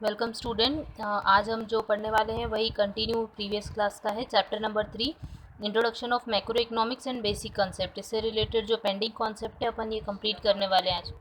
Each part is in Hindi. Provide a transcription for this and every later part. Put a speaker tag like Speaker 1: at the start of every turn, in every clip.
Speaker 1: Welcome student. आज हम जो पढ़ने वाले हैं वही कंटिन्यू प्रीवियस क्लास का है। Chapter number 3, introduction of macro economics and basic concept. इससे रिलेटेड जो पेंडिंग कॉन्सेप्ट है अपन ये कंप्लीट करने वाले हैं आज।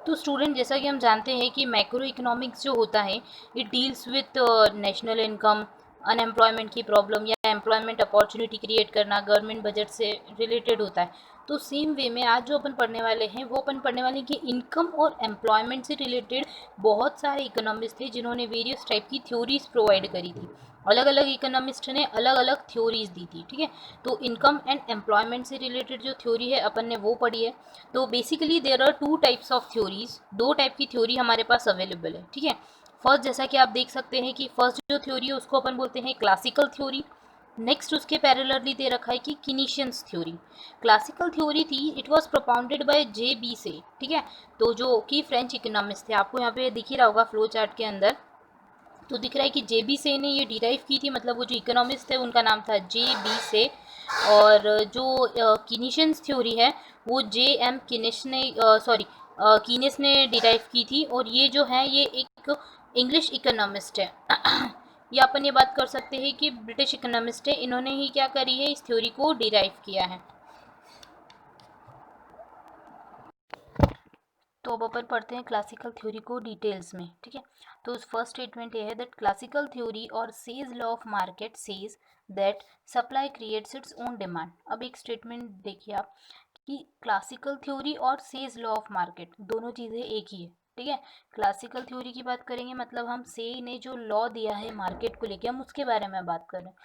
Speaker 1: तो स्टूडेंट, जैसा कि हम जानते हैं कि मैक्रो इकोनॉमिक्स जो होता है it deals with national income, unemployment की प्रॉब्लम या एम्प्लॉयमेंट अपॉर्चुनिटी क्रिएट करना, गवर्नमेंट बजट से रिलेटेड होता है। तो सेम वे में आज जो अपन पढ़ने वाले हैं वो अपन पढ़ने वाले हैं कि इनकम और एम्प्लॉयमेंट से रिलेटेड बहुत सारे इकोनॉमिस्ट थे जिन्होंने वेरियस टाइप की थ्योरीज प्रोवाइड करी थी। अलग अलग इकोनॉमिस्ट ने अलग अलग थ्योरीज दी थी, ठीक है। तो इनकम एंड एम्प्लॉयमेंट से रिलेटेड जो थ्योरी है अपन ने वो पढ़ी है। तो basically there are two types of theories, दो टाइप की थ्योरी हमारे पास अवेलेबल है, ठीक है। फर्स्ट, जैसा कि आप देख सकते हैं कि फर्स्ट जो थ्योरी है उसको अपन बोलते हैं क्लासिकल थ्योरी। नेक्स्ट उसके पैरेलली दे रखा है कि किनीशियंस थ्योरी। क्लासिकल थ्योरी थी, it was propounded by J B से, ठीक है। तो जो कि फ्रेंच इकोनॉमिस्ट थे, आपको यहाँ पे दिख ही रहा होगा फ्लो चार्ट के अंदर। तो दिख रहा है कि जे बी से ने ये डिराइव की थी, मतलब वो जो इकोनॉमिस्ट थे उनका नाम था जे बी से। और जो कीनिशियंस थ्योरी है वो जे एम किनिश ने कीनेस ने डिराइव की थी। और ये जो है ये एक इंग्लिश इकोनॉमिस्ट है। या अपन ये बात कर सकते हैं कि ब्रिटिश इकोनॉमिस्ट है, इन्होंने ही क्या करी है, इस थ्योरी को डिराइव किया है। तो अब अपन पढ़ते हैं क्लासिकल थ्योरी को डिटेल्स में, ठीक है। तो उस फर्स्ट स्टेटमेंट ये है दैट क्लासिकल थ्योरी और says law of market says that supply creates its own demand. अब एक स्टेटमेंट देखिए आप कि क्लासिकल थ्योरी और सेज लॉ ऑफ मार्केट दोनों चीज़ें एक ही है, ठीक है। क्लासिकल थ्योरी की बात करेंगे मतलब हम से ने जो लॉ दिया है मार्केट को लेके हम उसके बारे में बात कर रहे हैं।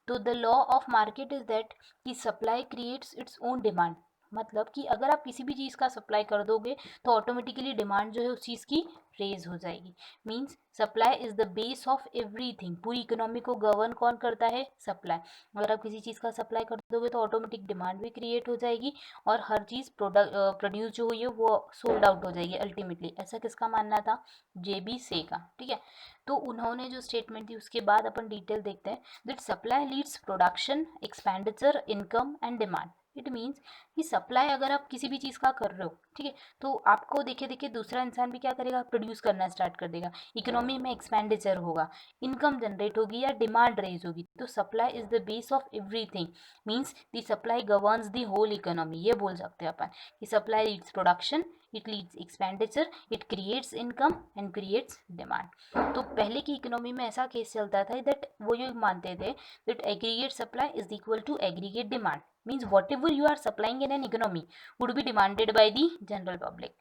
Speaker 1: तो the law of market is that कि supply creates its own demand. मतलब कि अगर आप किसी भी चीज़ का सप्लाई कर दोगे तो ऑटोमेटिकली डिमांड जो है उस चीज़ की रेज हो जाएगी। Means supply is the base of everything. पूरी इकोनॉमी को गवर्न कौन करता है, सप्लाई। अगर आप किसी चीज़ का सप्लाई कर दोगे तो ऑटोमेटिक डिमांड भी क्रिएट हो जाएगी और हर चीज़ प्रोड्यूस जो हुई है वो सोल्ड आउट हो जाएगी अल्टीमेटली। ऐसा किसका मानना था, जे बी से का, ठीक है। तो उन्होंने जो स्टेटमेंट दी उसके बाद अपन डिटेल देखते हैं that supply leads production, expenditure, income and demand. It means कि सप्लाई अगर आप किसी भी चीज़ का कर रहे हो, ठीक है, तो आपको देखे देखे दूसरा इंसान भी क्या करेगा, प्रोड्यूस करना स्टार्ट कर देगा। इकोनॉमी में एक्सपेंडिचर होगा, इनकम जनरेट होगी या डिमांड रेज होगी। तो supply is the base of everything. Means the supply governs the whole economy, ये बोल सकते हैं अपन कि supply leads production, it leads expenditure, it creates income and creates demand. तो पहले की इकोनॉमी में ऐसा केस चलता था दैट वो ये मानते थे that aggregate supply is equal to aggregate demand. Means whatever you are supplying in an economy would be demanded by the general public.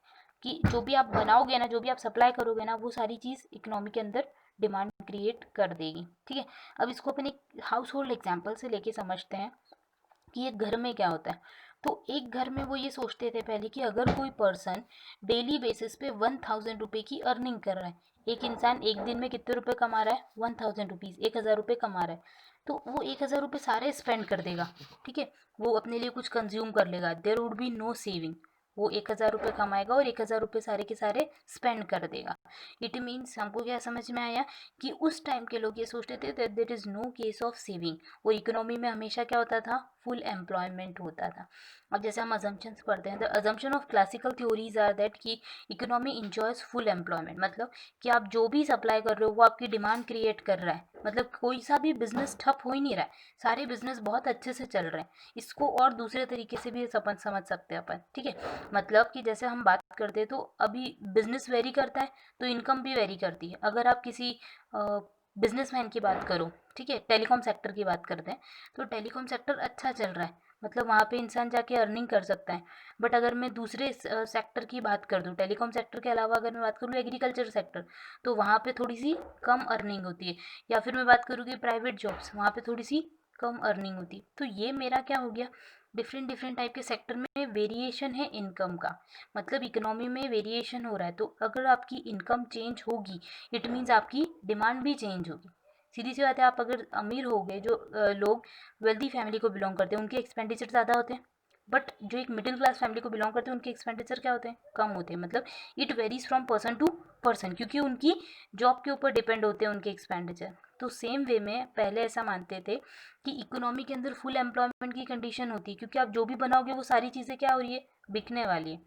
Speaker 1: कि जो भी आप बनाओगे ना, जो भी आप सप्लाई करोगे ना, वो सारी चीज़ इकोनॉमी के अंदर डिमांड क्रिएट कर देगी, ठीक है। अब इसको अपन एक हाउस होल्ड एग्जाम्पल से लेके समझते हैं कि एक घर में क्या होता है। तो एक घर में वो ये सोचते थे पहले कि अगर कोई पर्सन डेली बेसिस पे 1000 रुपये की अर्निंग कर रहा है, एक इंसान एक दिन में कितने रुपए कमा रहा है, 1000 रुपीज़, 1000 रुपये कमा रहा है, तो वो 1000 रुपये सारे स्पेंड कर देगा, ठीक है। वो अपने लिए कुछ कंज्यूम कर लेगा, there would be no saving. वो 1000 रुपये कमाएगा और 1000 रुपये सारे के सारे स्पेंड कर देगा। इट मीन्स हमको क्या समझ में आया कि उस टाइम के लोग ये सोचते थे that there is no case of saving. वो इकोनॉमी में हमेशा क्या होता था, फुल एम्प्लॉयमेंट होता था। अब जैसे हम अजम्पशंस पढ़ते हैं, the assumption of classical theories are that कि इकोनॉमी इंजॉयज फुल एम्प्लॉयमेंट। मतलब कि आप जो भी सप्लाई कर रहे हो वो आपकी डिमांड क्रिएट कर रहा है। मतलब कोई सा भी बिजनेस ठप हो ही नहीं रहा है, सारे बिजनेस बहुत अच्छे से चल रहे हैं। इसको और दूसरे तरीके से भी अपन समझ सकते हैं अपन, ठीक है। मतलब कि जैसे हम बात करते हैं तो अभी बिजनेस वेरी करता है तो इनकम भी वेरी करती है। अगर आप किसी बिजनेसमैन की बात करो, ठीक है, टेलीकॉम सेक्टर की बात करते हैं, तो टेलीकॉम सेक्टर अच्छा चल रहा है, मतलब वहाँ पे इंसान जाके अर्निंग कर सकता है। बट अगर मैं दूसरे सेक्टर की बात कर दूँ, टेलीकॉम सेक्टर के अलावा अगर मैं बात करूँ एग्रीकल्चर सेक्टर, तो वहाँ पे थोड़ी सी कम अर्निंग होती है। या फिर मैं बात करूँ कि प्राइवेट जॉब्स, वहाँ पे थोड़ी सी कम अर्निंग होती है। तो ये मेरा क्या हो गया, डिफरेंट डिफरेंट टाइप के सेक्टर में वेरिएशन है इनकम का। मतलब इकोनॉमी में वेरिएशन हो रहा है, तो अगर आपकी इनकम चेंज होगी इट मीन्स आपकी डिमांड भी चेंज होगी। सीधी सी बात है, आप अगर अमीर हो गए, जो लोग वेल्दी फैमिली को बिलोंग करते हैं उनके एक्सपेंडिचर ज़्यादा होते हैं। बट जो एक मिडिल क्लास फैमिली को बिलोंग करते हैं उनके एक्सपेंडिचर क्या होते हैं, कम होते हैं। मतलब it varies from person to person, क्योंकि उनकी जॉब के ऊपर डिपेंड होते हैं उनके एक्सपेंडिचर। तो सेम वे में पहले ऐसा मानते थे कि इकोनॉमी के अंदर फुल एम्प्लॉयमेंट की कंडीशन होती है, क्योंकि आप जो भी बनाओगे वो सारी चीज़ें क्या हो रही है, बिकने वाली है।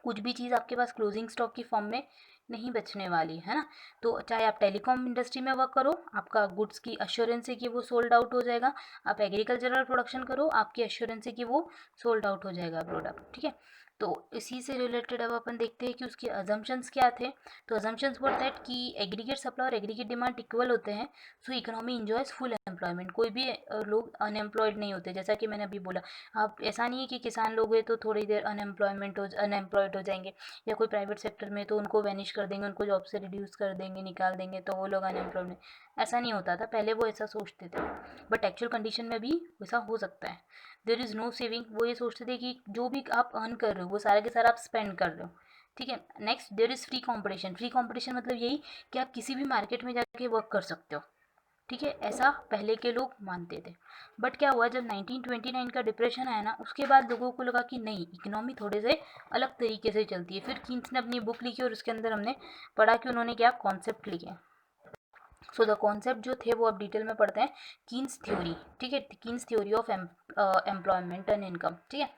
Speaker 1: कुछ भी चीज़ आपके पास क्लोजिंग स्टॉक की फॉर्म में नहीं बचने वाली है ना। तो चाहे आप टेलीकॉम इंडस्ट्री में वर्क करो, आपका गुड्स की अश्योरेंस है कि वो सोल्ड आउट हो जाएगा, आप एग्रीकल्चरल प्रोडक्शन करो, आपकी अश्योरेंस है कि वो सोल्ड आउट हो जाएगा प्रोडक्ट, ठीक है। तो इसी से रिलेटेड अब अपन देखते हैं कि उसके अजम्पशंस क्या थे। तो अजम्पशंस वर दैट कि एग्रीगेट सप्लाई और एग्रीगेट डिमांड इक्वल होते हैं, सो इकोनॉमी इंजॉयज फुल एम्प्लॉयमेंट। कोई भी लोग अनएम्प्लॉयड नहीं होते, जैसा कि मैंने अभी बोला। आप ऐसा नहीं है कि किसान लोग हैं तो थोड़ी देर अनएम्प्लॉयड हो जाएंगे, या कोई प्राइवेट सेक्टर में तो उनको वैनिश कर देंगे, उनको जॉब से रिड्यूस कर देंगे, निकाल देंगे, तो वो लोग अनएम्प्लॉयड। ऐसा नहीं होता था पहले, वो ऐसा सोचते थे, बट एक्चुअल कंडीशन में भी वैसा हो सकता है। देर इज़ नो सेविंग, वो ये सोचते थे कि जो भी आप अर्न कर रहे हो वो सारा के सारा आप स्पेंड कर रहे हो, ठीक है। Next, there is free competition. Free competition मतलब यही कि आप किसी भी मार्केट में जाके वर्क कर सकते हो, ठीक है, ऐसा पहले के लोग मानते थे। बट क्या हुआ, जब 1929 का डिप्रेशन आया ना, उसके बाद लोगों को लगा कि नहीं, इकोनॉमी थोड़े से अलग तरीके से चलती है। फिर कीन्स ने अपनी बुक लिखी और उसके अंदर हमने पढ़ा कि उन्होंने क्या कॉन्सेप्ट लिखे। सो द कॉन्सेप्ट जो थे वो अब डिटेल में पढ़ते हैं। कीन्स थ्योरी, ठीक है, Keynes theory of employment and income, ठीक है।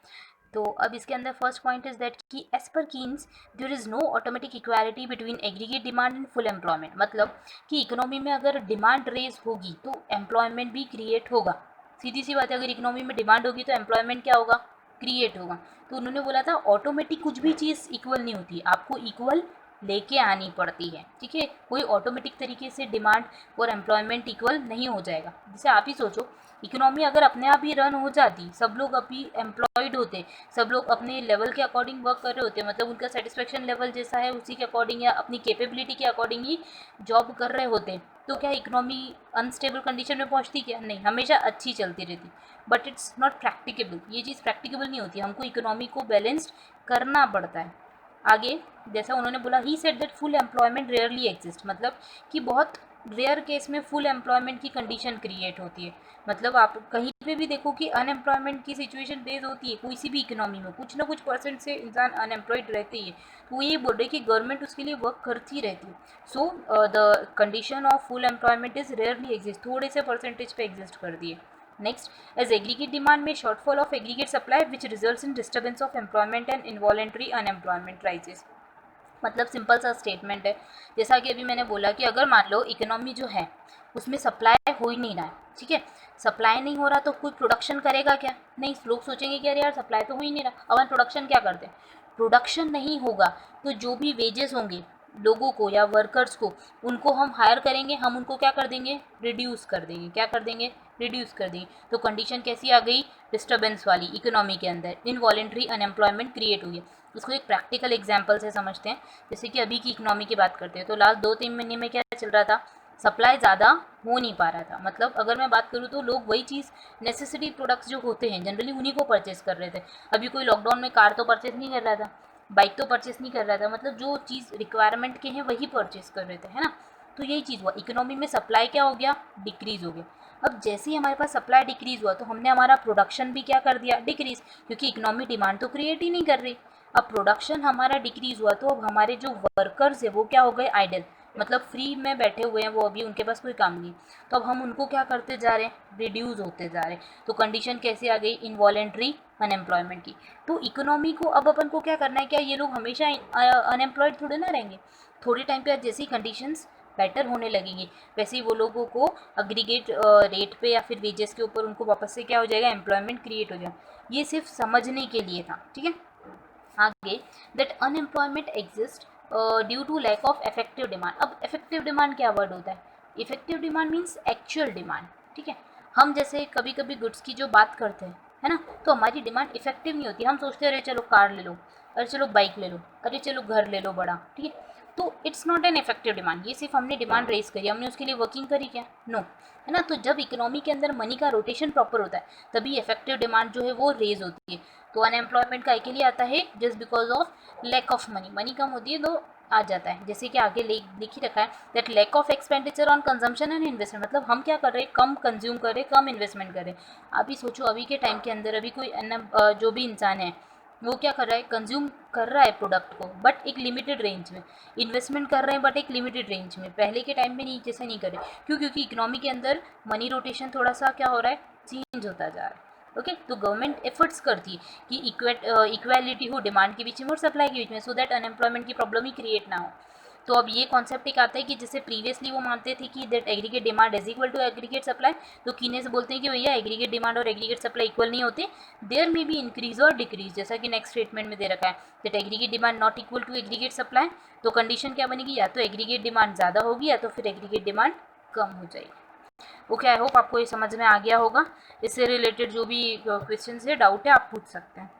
Speaker 1: तो अब इसके अंदर फर्स्ट पॉइंट इज दैट कि as per Keynes there is no automatic equality between aggregate demand and full employment. मतलब कि इकोनॉमी में अगर डिमांड रेज होगी तो एम्प्लॉयमेंट भी क्रिएट होगा। सीधी सी बात है, अगर इकोनॉमी में डिमांड होगी तो एम्प्लॉयमेंट क्या होगा, क्रिएट होगा। तो उन्होंने बोला था ऑटोमेटिक कुछ भी चीज़ इक्वल नहीं होती, आपको इक्वल लेके आनी पड़ती है, ठीक है। कोई ऑटोमेटिक तरीके से डिमांड और एम्प्लॉयमेंट इक्वल नहीं हो जाएगा। जैसे आप ही सोचो, इकोनॉमी अगर अपने आप ही रन हो जाती, सब लोग अभी एम्प्लॉयड होते, सब लोग अपने लेवल के अकॉर्डिंग वर्क कर रहे होते, मतलब उनका सेटिस्फेक्शन लेवल जैसा है उसी के अकॉर्डिंग या अपनी कैपेबिलिटी के अकॉर्डिंग ही जॉब कर रहे होते, तो क्या इकोनॉमी अनस्टेबल कंडीशन में पहुंचती? क्या नहीं, हमेशा अच्छी चलती रहती। बट इट्स नॉट प्रैक्टिकेबल, ये चीज़ प्रैक्टिकेबल नहीं होती, हमको इकोनॉमी को बैलेंस्ड करना पड़ता है। आगे जैसा उन्होंने बोला, he said that full employment rarely exist, मतलब कि बहुत रेयर केस में फुल एम्प्लॉयमेंट की कंडीशन क्रिएट होती है। मतलब आप कहीं पे भी देखो कि अनएम्प्लॉयमेंट की सिचुएशन रेज होती है, कोई भी इकोनॉमी में कुछ ना कुछ परसेंट से इंसान अनएम्प्लॉयड रहते ही है। तो वो ये बोल रहे कि गवर्नमेंट उसके लिए वर्क करती रहती है। So the condition of full employment is rarely exist, थोड़े से परसेंटेज पे एग्जिस्ट कर दिए। Next, as aggregate demand में shortfall of aggregate supply which results in disturbance of employment and involuntary unemployment rises। मतलब सिंपल सा स्टेटमेंट है, जैसा कि अभी मैंने बोला कि अगर मान लो इकोनॉमी जो है उसमें सप्लाई हो ही नहीं रहा है, ठीक है, सप्लाई नहीं हो रहा तो कोई प्रोडक्शन करेगा क्या? नहीं, लोग सोचेंगे कि अरे यार सप्लाई तो हो ही नहीं रहा, अपन प्रोडक्शन क्या करते हैं। प्रोडक्शन नहीं होगा तो जो भी वेजेस होंगे लोगों को या वर्कर्स को, उनको हम हायर करेंगे, हम उनको क्या कर देंगे, रिड्यूस कर देंगे। क्या कर देंगे? रिड्यूस कर देंगे। तो कंडीशन कैसी आ गई? डिस्टर्बेंस वाली, इकोनॉमी के अंदर इनवॉलेंट्री अनएम्प्लॉयमेंट क्रिएट हुई है। इसको एक प्रैक्टिकल एग्जाम्पल से समझते हैं। जैसे कि अभी की इकोनॉमी की बात करते हैं तो लास्ट 2-3 महीने में क्या चल रहा था, सप्लाई ज़्यादा हो नहीं पा रहा था। मतलब अगर मैं बात करूँ तो लोग वही चीज़, नेसेसिटी प्रोडक्ट्स जो होते हैं जनरली उन्हीं को परचेस कर रहे थे। अभी कोई लॉकडाउन में कार तो परचेस नहीं कर रहा था, बाइक तो परचेस नहीं कर रहा था, मतलब जो चीज़ रिक्वायरमेंट के हैं वही परचेस कर रहे थे, है ना। तो यही चीज़ हुआ, इकोनॉमी में सप्लाई क्या हो गया, डिक्रीज़ हो गया। अब जैसे ही हमारे पास सप्लाई डिक्रीज़ हुआ तो हमने हमारा प्रोडक्शन भी क्या कर दिया, डिक्रीज़, क्योंकि इकोनॉमी डिमांड तो क्रिएट ही नहीं कर रही। अब प्रोडक्शन हमारा डिक्रीज़ हुआ तो अब हमारे जो वर्कर्स है वो क्या हो गए, आइडल, मतलब फ्री में बैठे हुए हैं, वो अभी उनके पास कोई काम नहीं। तो अब हम उनको क्या करते जा रहे हैं, रिड्यूस होते जा रहे हैं। तो कंडीशन कैसे आ गई, इनवॉलेंट्री अनएम्प्लॉयमेंट की। तो इकोनॉमी को अब अपन को क्या करना है, क्या ये लोग हमेशा अनएम्प्लॉयड थोड़े ना रहेंगे, थोड़े टाइम पे जैसी कंडीशंस बेटर होने लगेंगी वैसे ही वो लोगों को अग्रीगेट रेट पे या फिर वेजेस के ऊपर उनको वापस से क्या हो जाएगा, एम्प्लॉयमेंट क्रिएट हो जाएगा। ये सिर्फ समझने के लिए था, ठीक है। आगे, that unemployment exist due to lack of effective demand. अब इफेक्टिव डिमांड क्या वर्ड होता है, effective demand means actual demand, ठीक है। हम जैसे कभी कभी गुड्स की जो बात करते हैं, है ना, तो हमारी डिमांड इफेक्टिव नहीं होती। हम सोचते हैं अरे चलो कार ले लो, अरे चलो बाइक ले लो, अरे चलो घर ले लो बड़ा, ठीक है। तो it's not an effective demand, ये सिर्फ हमने डिमांड रेज करी, हमने उसके लिए वर्किंग करी क्या, नो, है ना। तो जब इकोनॉमी के अंदर मनी का रोटेशन प्रॉपर होता है तभी इफेक्टिव डिमांड जो है वो रेज होती है। तो अनएम्प्लॉयमेंट का के लिए आता है, just because of lack of money, money कम होती है तो आ जाता है। जैसे कि आगे लिख ही रखा है that lack of expenditure on consumption and investment, मतलब हम क्या कर रहे हैं, कम कंज्यूम कर रहे हैं, कम इन्वेस्टमेंट कर रहे हैं। अभी सोचो, अभी के टाइम के अंदर अभी कोई जो भी इंसान है वो क्या कर रहा है, कंज्यूम कर रहा है प्रोडक्ट को, बट एक लिमिटेड रेंज में, इन्वेस्टमेंट कर रहे हैं बट एक लिमिटेड रेंज में। पहले के टाइम में नहीं, जैसे नहीं करे, क्यों, क्योंकि इकोनॉमी के अंदर मनी रोटेशन थोड़ा सा क्या हो रहा है, चेंज होता जा रहा है। ओके, तो गवर्नमेंट एफर्ट्स करती है कि इक्वालिटी हो डिमांड के बीच में और सप्लाई के बीच में, सो दैट अनएम्प्लॉयमेंट की प्रॉब्लम ही क्रिएट ना हो। तो अब ये कॉन्सेप्ट एक आता है कि जैसे प्रीवियसली वो मानते थे कि that aggregate demand is equal to aggregate supply, तो कीने से बोलते हैं कि भैया एग्रीगेट डिमांड और एग्रीगेट सप्लाई इक्वल नहीं होते, देयर में भी इंक्रीज और डिक्रीज, जैसा कि नेक्स्ट स्टेटमेंट में दे रखा है that aggregate demand not equal to aggregate supply. तो कंडीशन क्या बनेगी, या तो एग्रीगेट डिमांड ज़्यादा होगी या तो फिर एग्रीगेट डिमांड कम हो जाएगी। ओके, आई होप आपको ये समझ में आ गया होगा। इससे रिलेटेड जो भी क्वेश्चन है, डाउट है, आप पूछ सकते हैं।